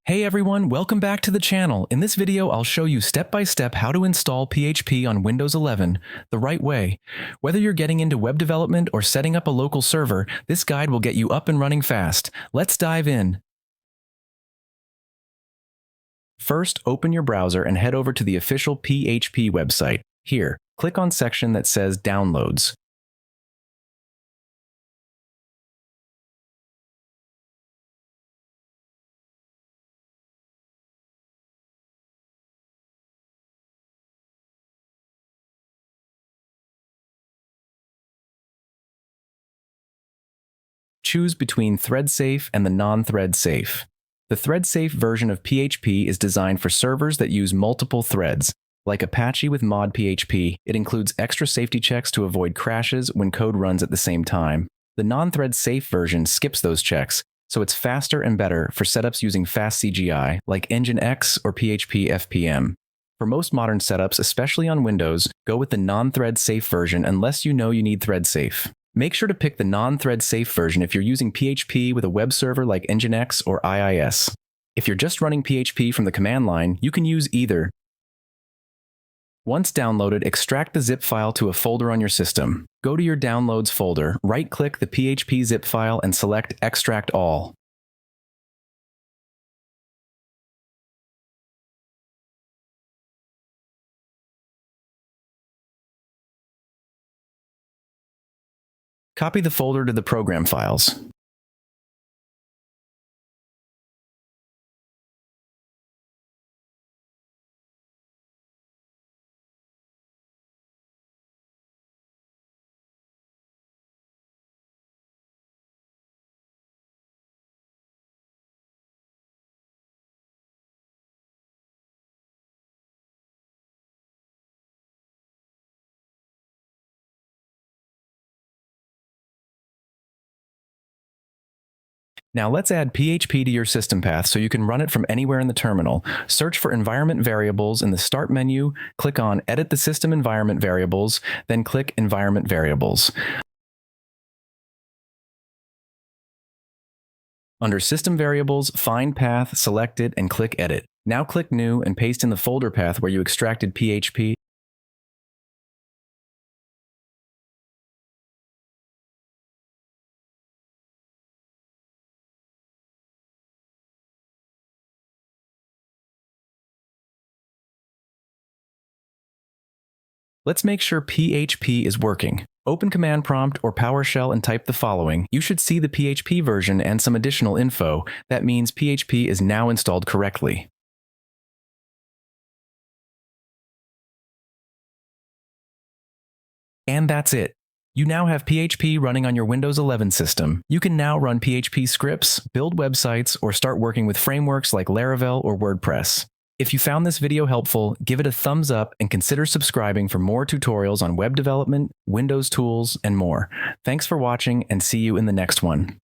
Hey everyone, welcome back to the channel. In this video, I'll show you step-by-step how to install PHP on Windows 11 the right way. Whether you're getting into web development or setting up a local server, this guide will get you up and running fast. Let's dive in. First, open your browser and head over to the official PHP website. Here, click on section that says Downloads. Choose between thread-safe and the non-thread-safe. The thread-safe version of PHP is designed for servers that use multiple threads. Like Apache with mod PHP, it includes extra safety checks to avoid crashes when code runs at the same time. The non-thread-safe version skips those checks, so it's faster and better for setups using fast CGI, like Nginx or PHP FPM. For most modern setups, especially on Windows, go with the non-thread-safe version unless you know you need thread-safe. Make sure to pick the non-thread-safe version if you're using PHP with a web server like Nginx or IIS. If you're just running PHP from the command line, you can use either. Once downloaded, extract the zip file to a folder on your system. Go to your Downloads folder, right-click the PHP zip file and select Extract All. Copy the folder to the program files. Now let's add PHP to your system path so you can run it from anywhere in the terminal. Search for environment variables in the Start menu, click on Edit the System Environment Variables, then click Environment Variables. Under System Variables, find Path, select it, and click Edit. Now click New and paste in the folder path where you extracted PHP. Let's make sure PHP is working. Open Command Prompt or PowerShell and type the following. You should see the PHP version and some additional info. That means PHP is now installed correctly. And that's it. You now have PHP running on your Windows 11 system. You can now run PHP scripts, build websites, or start working with frameworks like Laravel or WordPress. If you found this video helpful, give it a thumbs up and consider subscribing for more tutorials on web development, Windows tools, and more. Thanks for watching and see you in the next one.